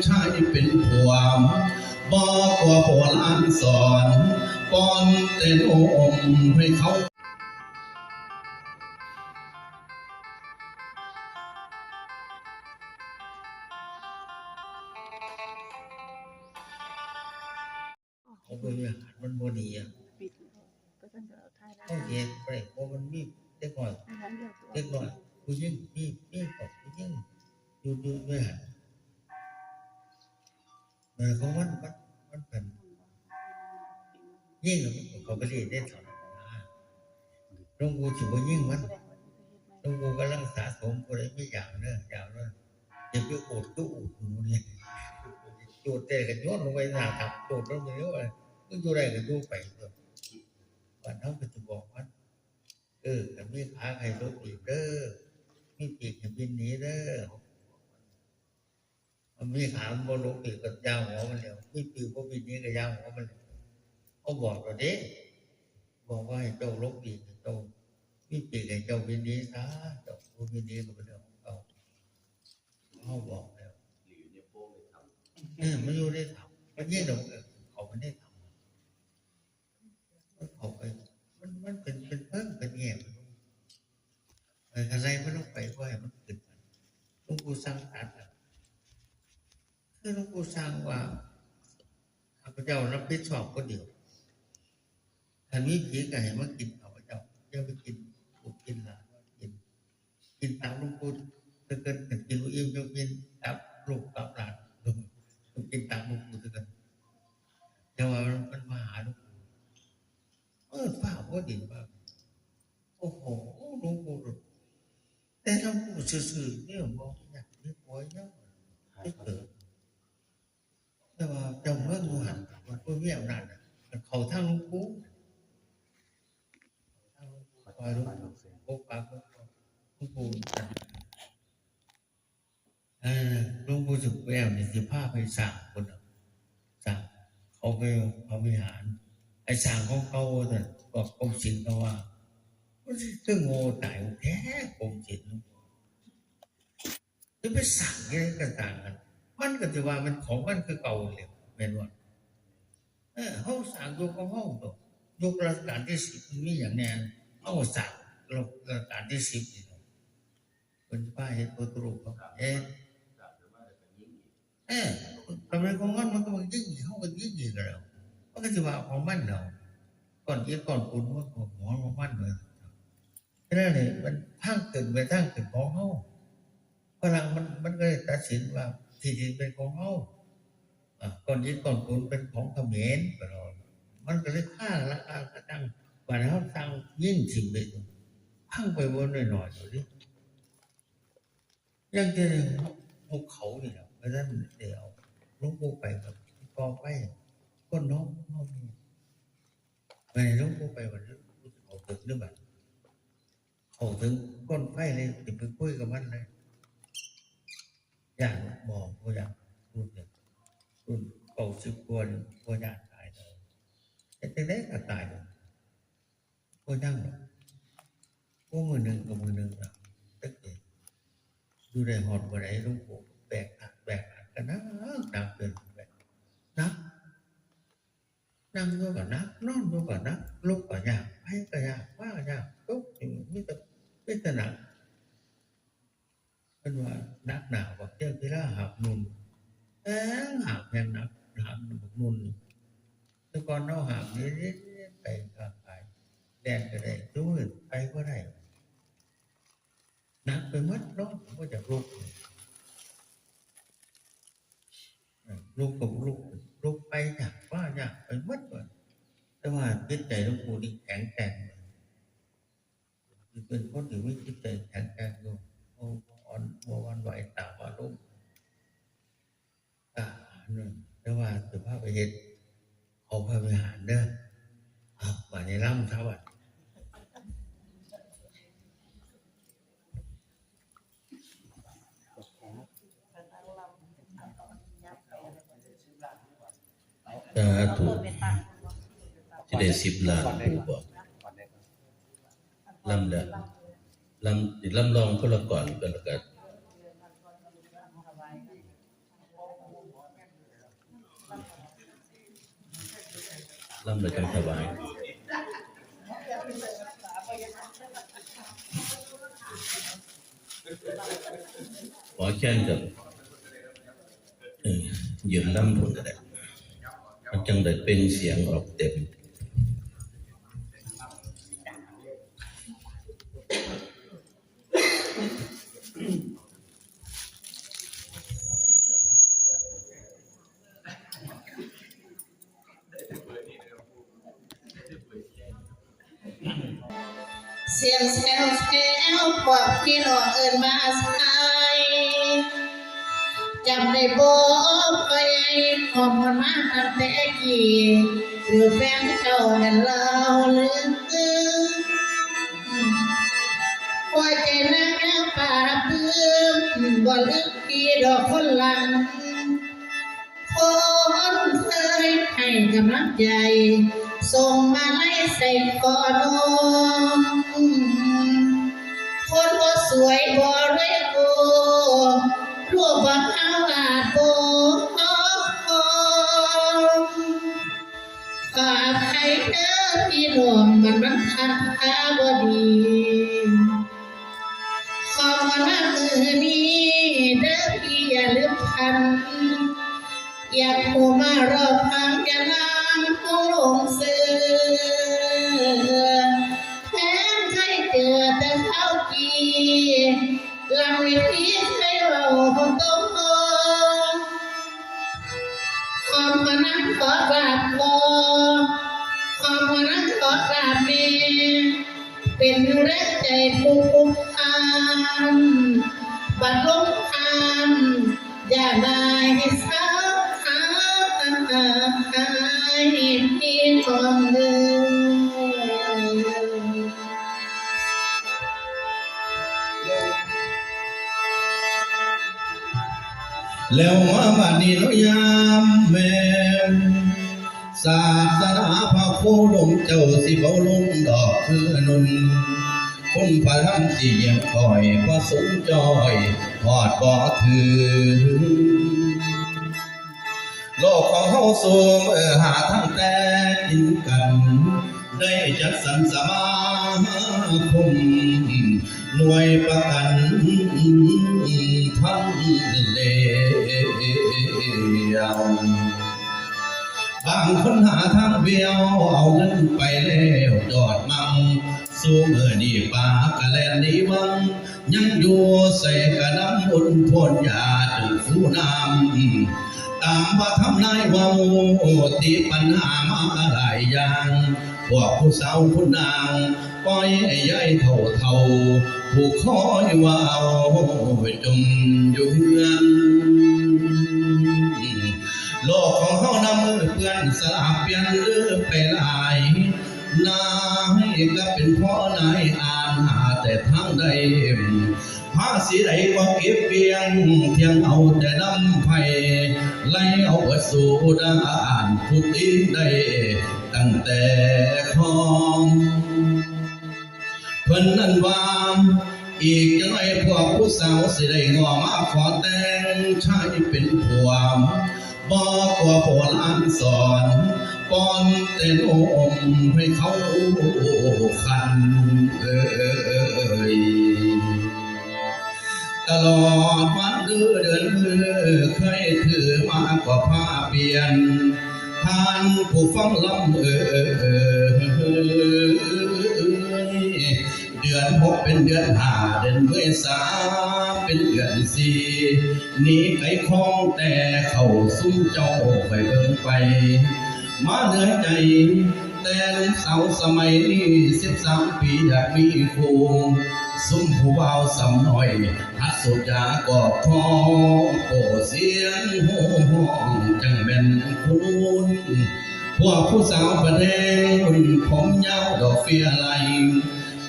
ชายเป็นผัวบอกว่าโบราณสอนป้อนเต้นโอมให้เขาเขาบริหารมันบ่ดีอ่ะต้องเห็นไปเพราะมันมีเด็กน้อยผู้หญิงมีของผู้หญิงอยู่ด้วยหันของมันเป็นยิ่งเขาไปเรียนได้ถอนหลวงปู่ถือว่ายิ่งมันหลวงปู่กำลังสะสมอะไรไม่ยาวเนอะยาวเนอะอย่าไปโอดตู้หนูเนี่ยโจดแต่กันย้อนลงไปหน้าทับโจดลงไปเยอะเลยก็อยู่ได้กันดูไปเลยวันนั้นก็จะบอกว่าแต่มีขาใครรถอีกเด้อมีปีกบินหนีเด้อมันมีขาบนรถปีกกับยาวหัวมันแล้วมีปีกบนบินนี้กับยาวหัวมันเขาบอกเราเด้บอกว่าให้เจ้าลบปีกเจ้ามีปีกให้เจ้าบินนี้ซะเจ้าบนบินนี้ก็เป็นเรื่องของเขาบอกแล้วมันอยู่ในถังมันยิ่งเราเขาไม่ได้ทำมันเขาไปมันเป็นเพิ่มเป็นแง่อะไรไม่ต้องไปว่าให้มันเกิดหลวงปู่สร้างตัดคือหลวงปู่สร้างว่าข้าพเจ้ารับผิดชอบคนเดียวถ้ามีผีก็ให้มากินข้าพเจ้าอย่าไปกินลูกกินหลานกินตามหลวงปู่ถ้าเกิดกินลูกอิ่มจะกินตามลูกตามหลานต้องกินตามหลวงปู่ถ้าเกิดแต่ว่ามันมาหาหลวงปู่ฝ้าว่าดินว่าโอ้โหหลวงปู่แต่หลวงปู่ซื่อๆเนี่ยมองอยากมีป่วยเนาะไม่เกิดแต่ว่าเจ้าเมืองมูหันมันก็เงียบนั่นเขาทางหลวงปู่คอยรู้พบปะหลวงปู่หลวงปู่สุขแววเนี่ยสิพาไปสั่งคนสั่งเขาไปเขาไปหารไอ้สั่งของเขาเนี่ยบอกกรมศิลป์เขาว่าก็โง่ตายแท้กรมศิลป์จะไปสั่งยังไงก็ต่างกันมันก็จะว่ามันของมันคือเก่าเลยแม่นว่าเขาสั่งยุคของเขายุครัชกาลที่10มีอย่างแน่เขาสั่งรัชกาลที่10นี่เป็นป้ายเห็นตัวตรุกเขาทำไมของมันก็มันยิ่งเขาก็ยิ่งกันแล้วมันก็จะว่าของมันเราก่อนยี่ก่อนคุณว่าของหมอของมันเลยแค่นั้นเลยมันทั้งตื่นไปทั้งตื่นของเขาพลังมันก็เลยตัดสินว่าที่ดินเป็นของเขาก่อนยี่ก่อนคุณเป็นของเขมรตลอดมันก็เลยฆ่าละกระตั้งวันเขาทางยิ่งสิ่งไปพังไปวนหน่อยๆอยู่ดิยังจะภูเขาเนี่ยเพราะนั้นเดี๋ยวลุงปูไปกับกอไปก็น้องไปลุงปูไปวันนี้เขาถึงหรือเปล่าเขาถึงก้นไฟเลยจะไปคุยกับมันเลยอย่างบอกว่าอย่างรุ่นเนี่ยรุ่นเก่า10 กว่าอย่างตายเลยแต่ได้ก็ตายเลยก็ยั่งหรอกก็มือหนึ่งกับมือหนึ่งนะตึกเลยดูได้หอดวันไหนลุงปูแบกกันนักเกินแบบนักนั่งด้วยกับนักนอนด้วยกับนักลุกกับยากให้กับยากว่ากับยากทุกอย่างมิตรหนักเป็นว่านักหนาวกับเจ้าที่ล่าหักนุนหักแพงนักหักนุนแต่ก่อนเราหักนี้ไปข้างไปแดนก็ได้ดูอื่นไปก็ได้นักไปมัดน้องก็จะลุกกับลูกไปอยากว่าอยากไปมัดเลยแต่ว่าจิตใจหลวงปู่นี่แข็งแกร่งเป็นคนที่มีจิตใจแข็งแกร่งอยู่วันไหวตาว่าลุ่มแต่ว่าสุภาพไปเห็นเขาพาไปหารเด้อมาในร่ำครับถูกที่ได้10 ล้านผู้บอกลำลองพลก่อนก็แล้วกัน ลำเลยจังถวายขอแค่นกับยืนลำผลก็ได้มันจังได้เป็นเสียงออกเต็มเสียงแซวแซวพวกพี่น้องเอิ้นมาสายจำได้บ่พ่อใหญ่หอมมันมาตั้งแต่กี้หรือแฟนเจ้านั้นเล่าลืมหัวใจนักป่าปื้มบ่ลืมพี่ดอกคนหลังคนเคยให้กำลังใจส่งมาให้ใส่กอดน้องคนบ่สวยบ่เลยโกรูปบ่ขาวอาจโบขออภัยเด้อพี่น้องมันทักทาบ่ดีขอมามือนี้เด้อพี่อย่าลืมพันอยากผู้มารอฟังจะนางคงลงเสือแทนใครเจอแต่เท่ากี้หลังวิธีให้เราต้องขอมานั่งขอกราบคอขอมานั่งขอกราบเมเป็นแรงใจผู้ทานบัดลงทานอย่าได้สาพี่ของเดิมแล้วมาบัดนี้น้อยามแม่ศาสนาพระโคดมเจ้าสิเฝ้าลงดอกคือนุนคนพระธรรมสิเยี่ยมคอยพระสงฆ์จอยหอดบ่อถือโลกของเฮาสู่หาทางแต่กินกันได้จัดสรรสมาคมหน่วยประกันทั้งเลวบางคนหาทางเบี้ยวเอาเงินไปแล้วจอดมังสู้เมื่อดีปากะแลนนี้วังยังอยู่ใส่กระน้ำบนพ่นยาจุดฟูน้ำตามมาทำนายว่าตีปัญหามาหลายอย่างพวกผู้สาวผู้นางปล่อยให้ย้ายเท่าผู้คอยว่าจมอยู่เฮือนโลกของเขานำมือเพื่อนสลับเปลี่ยนเลือไปหลายนายก็เป็นพ่อนายอ่านหาแต่ทางใดภาษีใดก็เก็บเพียงเพียงเอาแต่น้ำไผ่ไล่เอาสู่ด้านผู้ตีได้ตั้งแต่ของเพิ่นนั้นว่าอีกจังไรพวกผู้สาวสิได้งอมาขอแต่งชายเป็นผัวบอกว่าโบราณสอนป้อนแต่นมให้เขาคันตลอดวันเดือนเคยถือมากกว่าผ้าเปลี่ยนผ่านผู้ฟังลำเดือน6เป็นเดือน5เดือนเมษาเป็นเดือน4นี้ไก่คล้องแต่เข้าซุ้มเจ้าไปเบิ่งไปมาเหนื่อยใจแต่ลูกสาวสมัยนี้13 ปีอยากมีคู่ซุ้มผู้บ่าวสำน้อยทัดสุดยากอดคอโอ้เสียงห้องจังเป็นคุณพวกผู้สาวประเดงผมยาวดอกเฟียไหล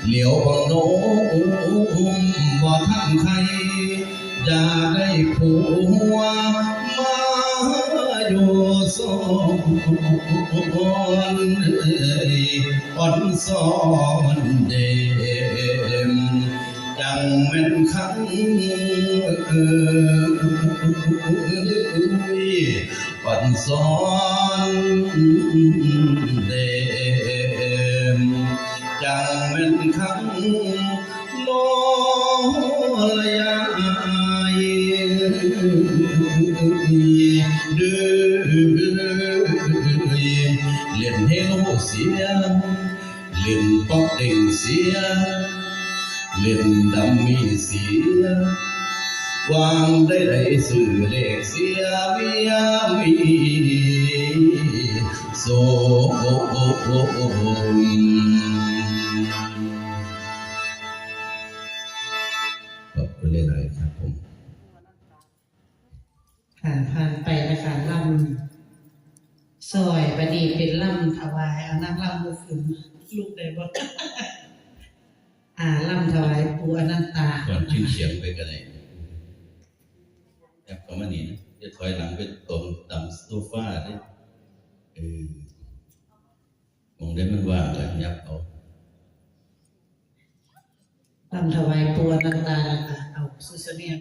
เหลียวบังโน้มบ่ทันใครอยากได้ผัวมาอยู่สองอ่อนสอนเดมจังแม่นคัน ปันซ้อนเดมจังเป็นคำโนละยายดื้อเล่นเฮโลเสียเล่นป๊อกเด้งเสียเล่นดำมีเสียวางได้สื่อเลขเสียเมียมีโสมขอบคุณเลยครับผม ผ่านไปนะคะลำซอยประดีเป็นลำถวายเอานั่งลำมือขึ้นลูกได้บ่ ลำถวายปู่อนันตา ก่อนชื่อเสียงไปกันเลยแอบเข้ามานี่นะจะถอยหลังเป็นตรงต่ำโซฟาเนี่ยมองได้มันว่างเลยยับเอา ลำถวายปู่อนันตาค่ะเอาสุสเนีย